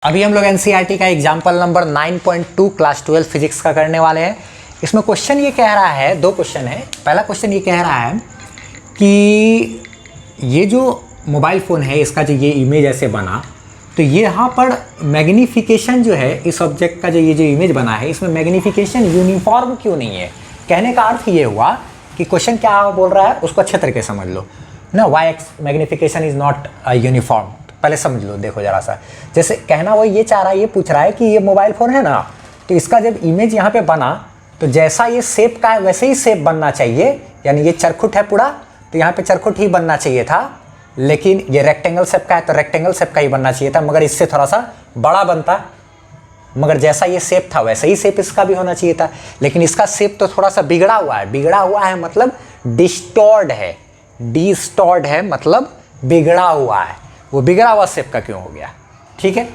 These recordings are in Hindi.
अभी हम लोग एनसीईआरटी का एग्जाम्पल नंबर 9.2 क्लास 12 फिजिक्स का करने वाले हैं। इसमें क्वेश्चन ये कह रहा है, दो क्वेश्चन है। पहला क्वेश्चन ये कह रहा है कि ये जो मोबाइल फ़ोन है इसका जो ये इमेज ऐसे बना, तो ये यहाँ पर मैग्नीफिकेशन जो है इस ऑब्जेक्ट का जो ये जो इमेज बना है इसमें मैग्नीफिकेशन यूनिफॉर्म क्यों नहीं है। कहने का अर्थ ये हुआ कि क्वेश्चन क्या बोल रहा है उसको अच्छे तरीके समझ लो ना। Why x magnification is not uniform, पहले समझ लो। देखो जरा सा, जैसे कहना वो ये चाह रहा है, ये पूछ रहा है कि ये मोबाइल फ़ोन है ना, तो इसका जब इमेज यहाँ पे बना तो जैसा ये शेप का है वैसे ही शेप बनना चाहिए। यानी ये चरखुट है पूरा, तो यहाँ पे चरखुट ही बनना चाहिए था। लेकिन ये रेक्टेंगल शेप का है तो रेक्टेंगल शेप का ही बनना चाहिए था, मगर इससे थोड़ा सा बड़ा बनता। मगर जैसा ये शेप था वैसे ही शेप इसका भी होना चाहिए था। लेकिन इसका शेप तो थोड़ा सा बिगड़ा हुआ है। बिगड़ा हुआ है मतलब डिस्टॉर्ड है। डिस्टॉर्ड है मतलब बिगड़ा हुआ है। वो बिगड़ा हुआ शेप का क्यों हो गया, ठीक है।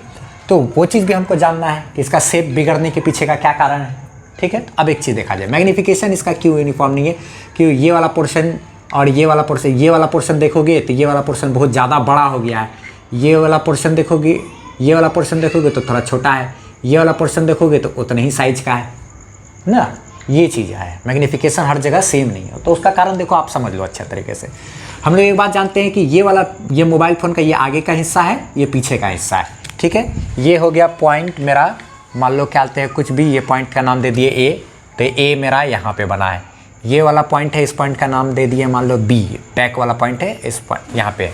तो वो चीज़ भी हमको जानना है कि इसका शेप बिगड़ने के पीछे का क्या कारण है, ठीक है। अब एक चीज़ देखा जाए, मैग्नीफिकेशन इसका क्यों यूनिफॉर्म नहीं है। क्यों ये वाला पोर्शन और ये वाला पोर्शन देखोगे तो ये वाला पोर्शन बहुत ज़्यादा बड़ा हो गया है। ये वाला पोर्शन देखोगे, ये वाला पोर्शन देखोगे तो थोड़ा छोटा है। ये वाला पोर्शन देखोगे तो उतने ही साइज का है ना। ये चीज़ है, मैग्नीफिकेशन हर जगह सेम नहीं है। तो उसका कारण देखो आप समझ लो अच्छे तरीके से। हम लोग एक बात जानते हैं कि ये मोबाइल फ़ोन का ये आगे का हिस्सा है, ये पीछे का हिस्सा है, ठीक है। ये हो गया पॉइंट मेरा, मान लो क्या हैं कुछ भी, ये पॉइंट का नाम दे दिए ए, तो ए मेरा यहाँ पे बना है। ये वाला पॉइंट है, इस पॉइंट का नाम दे दिए मान लो बी, बैक वाला पॉइंट है इस पॉइंट यहाँ पे।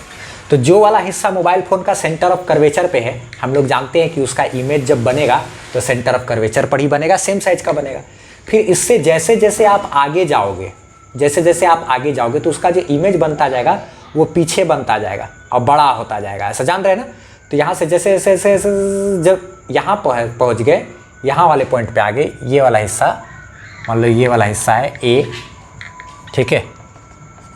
तो जो वाला हिस्सा मोबाइल फ़ोन का सेंटर ऑफ कर्वेचर पे है, हम लोग जानते हैं कि उसका इमेज जब बनेगा तो सेंटर ऑफ कर्वेचर पर ही बनेगा, सेम साइज का बनेगा। फिर इससे जैसे जैसे आप आगे जाओगे तो उसका जो इमेज बनता जाएगा वो पीछे बनता जाएगा और बड़ा होता जाएगा, ऐसा जान रहे हैं ना। तो यहाँ से जैसे जैसे जब यहाँ पहुँच गए, यहाँ वाले पॉइंट पे आ गए, ये वाला हिस्सा मान लो ये वाला हिस्सा है ए, ठीक है।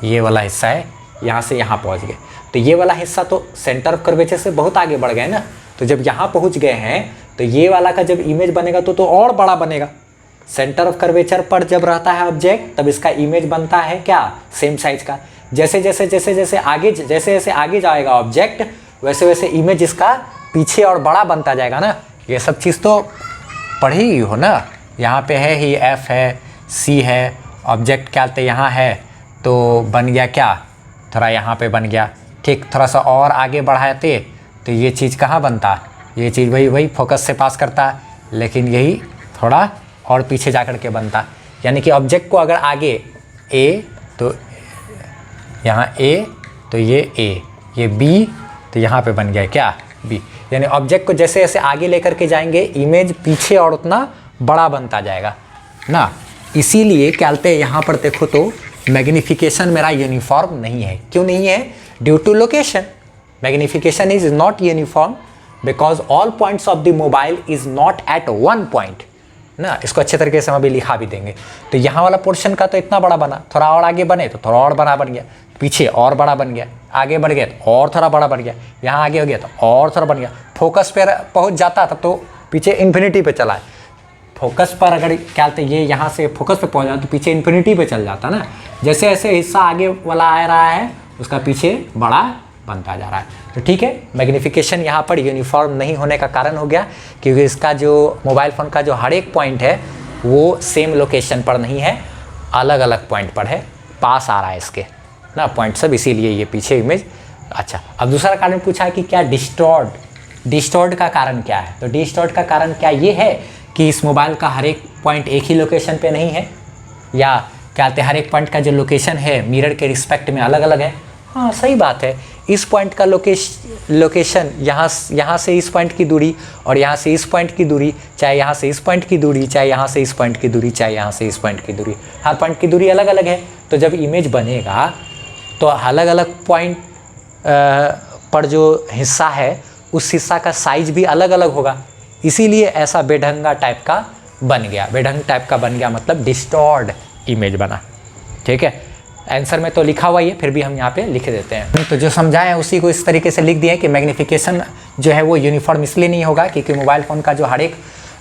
ये वाला हिस्सा है, यहाँ से यहाँ पहुँच गए तो ये वाला हिस्सा तो सेंटर ऑफ कर्वेचर से बहुत आगे बढ़ गए ना। तो जब यहाँ पहुँच गए हैं तो ये वाला का जब इमेज बनेगा तो और बड़ा बनेगा। सेंटर ऑफ कर्वेचर पर जब रहता है ऑब्जेक्ट तब इसका इमेज बनता है क्या, सेम साइज का। जैसे जैसे आगे जाएगा ऑब्जेक्ट वैसे वैसे इमेज इसका पीछे और बड़ा बनता जाएगा ना। ये सब चीज़ तो पढ़ी ही हो ना। यहाँ पे है ही एफ है, सी है, ऑब्जेक्ट क्या बोलते यहाँ है तो बन गया क्या, थोड़ा यहाँ पे बन गया, ठीक। थोड़ा सा और आगे बढ़ाते तो ये चीज़ कहाँ बनता, ये चीज़ वही फोकस से पास करता, लेकिन यही थोड़ा और पीछे जा कर के बनता। यानी कि ऑब्जेक्ट को अगर आगे ए तो यहाँ ए, तो ये ए, ये बी, तो यहाँ पे बन गया क्या, बी। यानी ऑब्जेक्ट को जैसे जैसे आगे लेकर के जाएंगे इमेज पीछे और उतना बड़ा बनता जाएगा ना। इसीलिए क्या बोलते हैं यहाँ पर देखो तो मैग्नीफिकेशन मेरा यूनिफॉर्म नहीं है। क्यों नहीं है, due to location. Magnification is not uniform because all points of the mobile is not at one point ना। इसको अच्छे तरीके से हम अभी लिखा भी देंगे। तो यहाँ वाला पोर्शन का तो इतना बड़ा बना, थोड़ा और आगे बने तो थोड़ा और बड़ा बन गया, पीछे और बड़ा बन गया, आगे बढ़ गया तो और थोड़ा बड़ा बढ़ गया, यहाँ आगे हो गया तो और थोड़ा बन गया। फोकस पे पहुँच जाता तब तो पीछे इन्फिनिटी पे चला है। फोकस पर अगर क्या बोलते ये यहाँ से फोकस पे पहुँच जाता तो पीछे इन्फिनिटी पे चल जाता ना। जैसे जैसे हिस्सा आगे वाला आ रहा है उसका पीछे बड़ा बनता जा रहा है। तो ठीक है, मैग्नीफिकेशन यहाँ पर यूनिफॉर्म नहीं होने का कारण हो गया क्योंकि इसका जो मोबाइल फ़ोन का जो हर एक पॉइंट है वो सेम लोकेशन पर नहीं है, अलग अलग पॉइंट पर है, पास आ रहा है इसके ना पॉइंट सब, इसीलिए ये पीछे इमेज। अच्छा, अब दूसरा कारण पूछा है कि क्या डिस्टॉर्ड का कारण क्या है। तो डिस्टॉर्ड का कारण क्या ये है कि इस मोबाइल का हर एक पॉइंट एक ही लोकेशन पे नहीं है, या क्या कहते हैं हर एक पॉइंट का जो लोकेशन है मिरर के रिस्पेक्ट में अलग अलग है। हाँ सही बात है, इस पॉइंट का लोकेशन यहाँ से इस पॉइंट की दूरी और यहाँ से इस पॉइंट की दूरी, चाहे यहाँ से इस पॉइंट की दूरी, चाहे यहाँ से इस पॉइंट की दूरी, चाहे यहाँ से इस पॉइंट की दूरी, हर पॉइंट की दूरी अलग अलग है। तो जब इमेज बनेगा तो अलग अलग पॉइंट पर जो हिस्सा है उस हिस्सा का साइज भी अलग अलग होगा। इसीलिए ऐसा बेढंगा टाइप का बन गया। बेढंग टाइप का बन गया मतलब डिस्टॉर्ड इमेज बना, ठीक है। आंसर में तो लिखा हुआ ही है, फिर भी हम यहाँ पे लिख देते हैं। तो जो समझाए हैं उसी को इस तरीके से लिख दिया है कि मैग्नीफिकेशन जो है वो यूनिफॉर्म इसलिए नहीं होगा क्योंकि मोबाइल फ़ोन का जो हर एक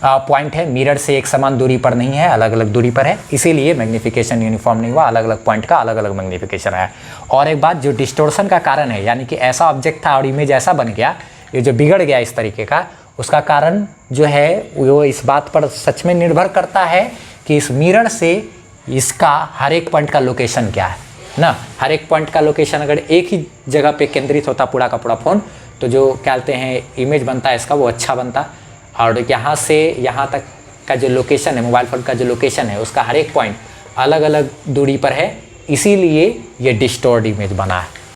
पॉइंट है मिरर से एक समान दूरी पर नहीं है, अलग अलग दूरी पर है, इसीलिए मैग्नीफिकेशन यूनिफॉर्म नहीं हुआ, अलग अलग पॉइंट का अलग अलग मैग्नीफिकेशन है। और एक बात, जो डिस्टोर्शन का कारण है यानी कि ऐसा ऑब्जेक्ट था और इमेज ऐसा बन गया, ये जो बिगड़ गया इस तरीके का, उसका कारण जो है वो इस बात पर सच में निर्भर करता है कि इस मिरर से इसका हर एक पॉइंट का लोकेशन क्या है ना। हर एक पॉइंट का लोकेशन अगर एक ही जगह पे केंद्रित होता पूरा का पूरा फ़ोन, तो जो कहते हैं इमेज बनता है इसका वो अच्छा बनता। और यहाँ से यहाँ तक का जो लोकेशन है, मोबाइल फ़ोन का जो लोकेशन है, उसका हर एक पॉइंट अलग अलग दूरी पर है, इसीलिए ये डिस्टॉर्ट इमेज बना है।